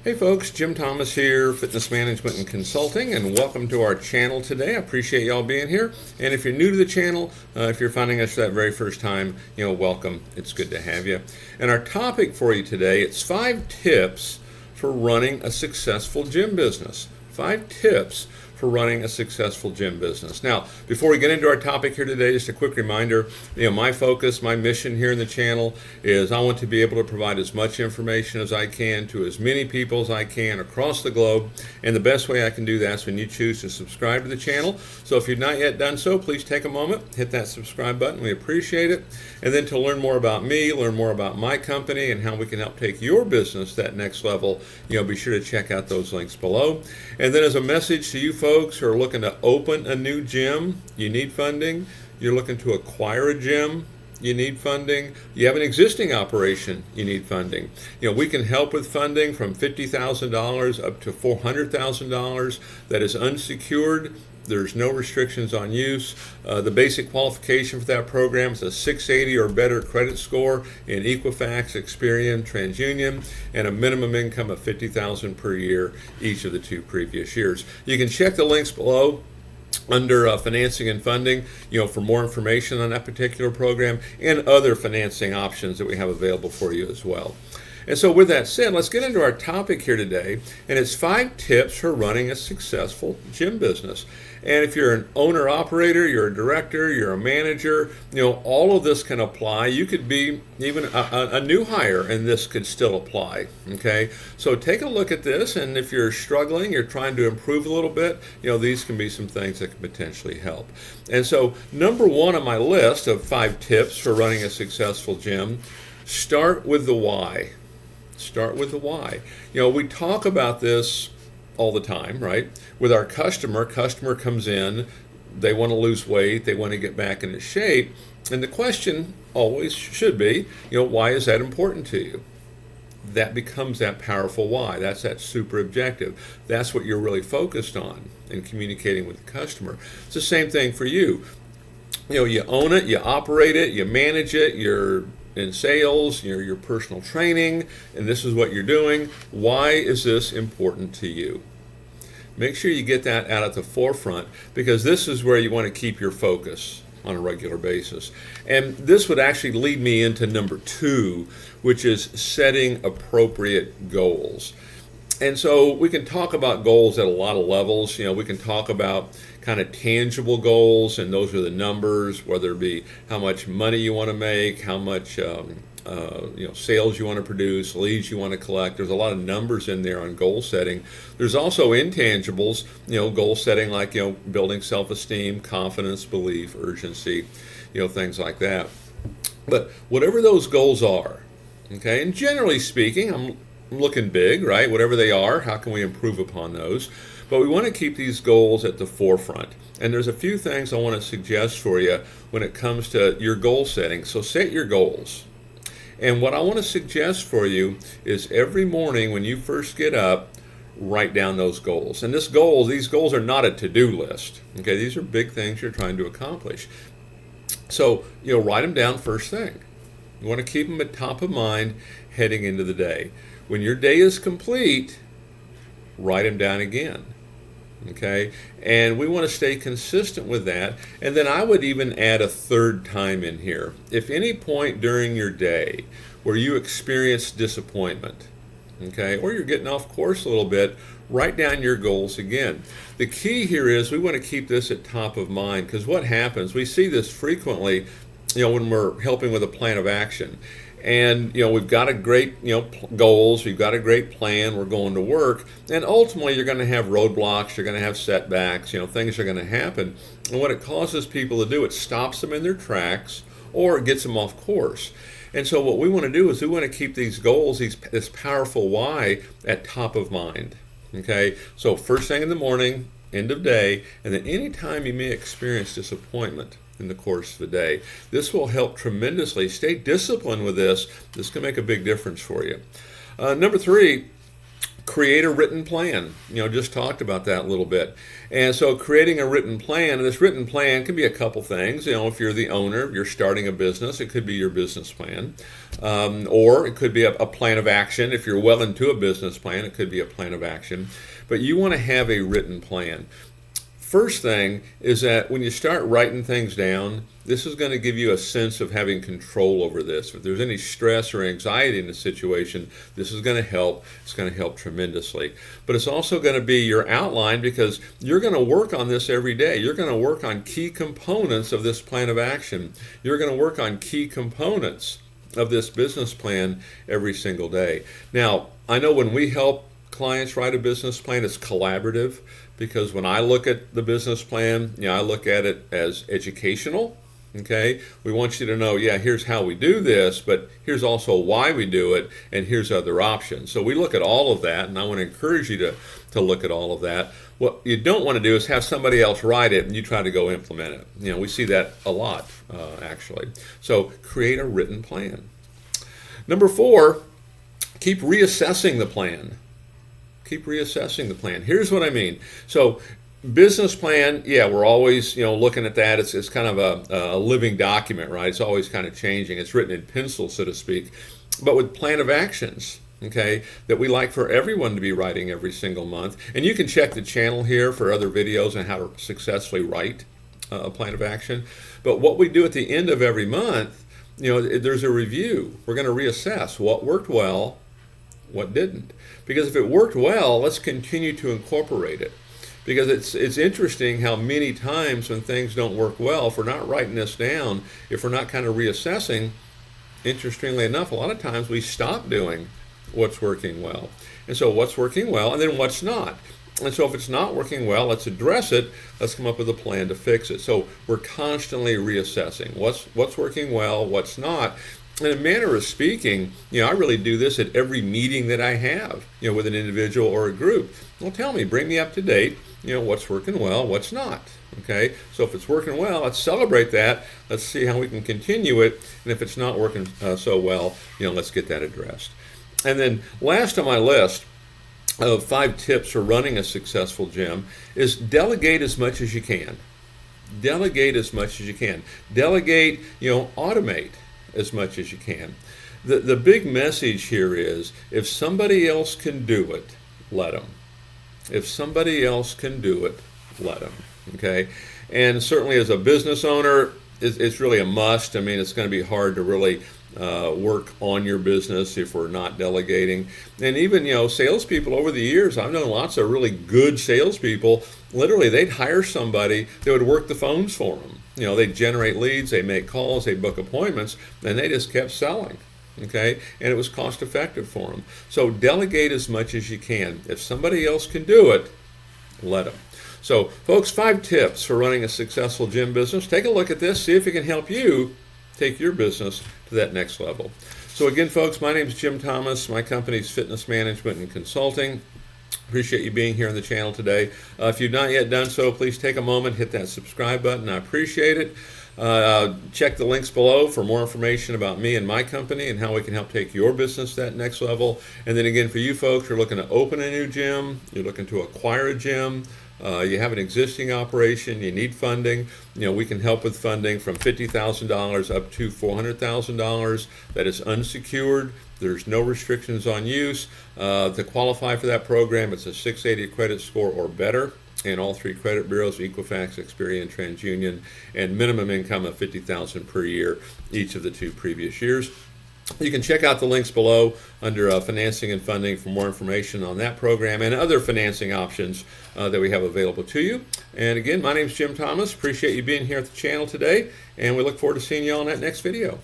Hey folks, Jim Thomas here, Fitness Management and Consulting, and welcome to our channel today. I appreciate y'all being here. And if you're new to the channel, if you're finding us for that very first time, welcome. It's good to have you. And our topic for you today, it's 5 tips for running a successful gym business. 5 tips for running a successful gym business. Now, before we get into our topic here today, just a quick reminder, my focus, my mission here in the channel is I want to be able to provide as much information as I can to as many people as I can across the globe, and the best way I can do that is when you choose to subscribe to the channel. So if you've not yet done so, please take a moment, hit that subscribe button, we appreciate it. And then to learn more about me, learn more about my company, and how we can help take your business that next level, be sure to check out those links below. And then as a message to you folks who are looking to open a new gym, you need funding. You're looking to acquire a gym, you need funding. You have an existing operation, you need funding. We can help with funding from $50,000 up to $400,000 that is unsecured. There's no restrictions on use. The basic qualification for that program is a 680 or better credit score in Equifax, Experian, TransUnion, and a minimum income of $50,000 per year each of the 2 previous years. You can check the links below under financing and funding, for more information on that particular program and other financing options that we have available for you as well. And so with that said, let's get into our topic here today, and it's 5 tips for running a successful gym business. And if you're an owner-operator, you're a director, you're a manager, all of this can apply. You could be even a new hire, and this could still apply, okay? So take a look at this, and if you're struggling, you're trying to improve a little bit, these can be some things that can potentially help. And so number 1 on my list of 5 tips for running a successful gym, start with the why. Start with the why. We talk about this all the time, right? With our customer comes in, they want to lose weight, they want to get back into shape, and the question always should be, why is that important to you? That becomes that powerful why. That's that super objective. That's what you're really focused on in communicating with the customer. It's the same thing for you. You own it, you operate it, you manage it, you're in sales, your personal training, and this is what you're doing. Why is this important to you? Make sure you get that out at the forefront, because this is where you want to keep your focus on a regular basis. And this would actually lead me into number 2, which is setting appropriate goals. And so we can talk about goals at a lot of levels. We can talk about kind of tangible goals, and those are the numbers, whether it be how much money you want to make, how much sales you want to produce, leads you want to collect. There's a lot of numbers in there on goal setting. There's also intangibles, goal setting like building self-esteem, confidence, belief, urgency, things like that. But whatever those goals are, okay, and generally speaking, I'm looking big, right? Whatever they are, how can we improve upon those? But we want to keep these goals at the forefront. And there's a few things I want to suggest for you when it comes to your goal setting. So set your goals. And what I want to suggest for you is every morning when you first get up, write down those goals. And these goals are not a to-do list. Okay, these are big things you're trying to accomplish. So, write them down first thing. You want to keep them at top of mind heading into the day. When your day is complete, write them down again. Okay, and we want to stay consistent with that. And then I would even add a third time in here. If any point during your day where you experience disappointment, okay, or you're getting off course a little bit, write down your goals again. The key here is we want to keep this at top of mind, because what happens, we see this frequently, when we're helping with a plan of action. And we've got a great goals, we've got a great plan, we're going to work, and ultimately you're going to have roadblocks, you're going to have setbacks, things are going to happen. And what it causes people to do, it stops them in their tracks or it gets them off course. And so what we want to do is we want to keep these goals, this powerful why, at top of mind. Okay, so first thing in the morning, end of day, and then anytime you may experience disappointment in the course of the day. This will help tremendously. Stay disciplined with this. This can make a big difference for you. Number 3, create a written plan. Just talked about that a little bit. And so creating a written plan, and this written plan can be a couple things. If you're the owner, you're starting a business, it could be your business plan. Or it could be a plan of action. If you're well into a business plan, it could be a plan of action. But you want to have a written plan. First thing is that when you start writing things down, this is going to give you a sense of having control over this. If there's any stress or anxiety in the situation, this is going to help. It's going to help tremendously. But it's also going to be your outline, because you're going to work on this every day. You're going to work on key components of this plan of action. You're going to work on key components of this business plan every single day. Now, I know when we help clients write a business plan, it's collaborative, because when I look at the business plan, I look at it as educational. Okay, we want you to know, here's how we do this, but here's also why we do it, and here's other options. So we look at all of that, and I want to encourage you to look at all of that. What you don't want to do is have somebody else write it and you try to go implement it. We see that a lot, actually. So create a written plan. Number 4, keep reassessing the plan. Keep reassessing the plan. Here's what I mean. So business plan, we're always looking at that. It's kind of a living document, right? It's always kind of changing. It's written in pencil, so to speak. But with plan of actions, okay, that we like for everyone to be writing every single month. And you can check the channel here for other videos on how to successfully write a plan of action. But what we do at the end of every month, there's a review. We're going to reassess what worked well, what didn't. Because if it worked well, let's continue to incorporate it. Because it's interesting how many times when things don't work well, if we're not writing this down, if we're not kind of reassessing, interestingly enough, a lot of times we stop doing what's working well. And so what's working well, and then what's not. And so if it's not working well, let's address it. Let's come up with a plan to fix it. So we're constantly reassessing what's working well, what's not. In a manner of speaking, I really do this at every meeting that I have, with an individual or a group. Well, tell me, bring me up to date, what's working well, what's not. Okay, so if it's working well, let's celebrate that. Let's see how we can continue it. And if it's not working so well, let's get that addressed. And then last on my list of 5 tips for running a successful gym is delegate as much as you can. Delegate as much as you can. Delegate, automate as much as you can. The big message here is, if somebody else can do it, let them. If somebody else can do it, let them. Okay? And certainly as a business owner, it's really a must. I mean, it's going to be hard to really work on your business if we're not delegating. And even, salespeople over the years, I've known lots of really good salespeople. Literally, they'd hire somebody that would work the phones for them. They'd generate leads, they make calls, they book appointments, and they just kept selling. Okay, and it was cost effective for them. So delegate as much as you can. If somebody else can do it, let them. So, folks, 5 tips for running a successful gym business. Take a look at this, see if it can help you take your business to that next level. So again, folks, my name is Jim Thomas. My company's Fitness Management and Consulting. Appreciate you being here on the channel today. If you've not yet done so, please take a moment, hit that subscribe button. I appreciate it. Check the links below for more information about me and my company and how we can help take your business to that next level. And then again, for you folks, you're looking to open a new gym, you're looking to acquire a gym, you have an existing operation, you need funding, we can help with funding from $50,000 up to $400,000. That is unsecured. There's no restrictions on use. To qualify for that program, it's a 680 credit score or better in all 3 credit bureaus, Equifax, Experian, TransUnion, and minimum income of $50,000 per year each of the 2 previous years. You can check out the links below under financing and funding for more information on that program and other financing options that we have available to you. And again, my name is Jim Thomas. Appreciate you being here at the channel today, and we look forward to seeing you all in that next video.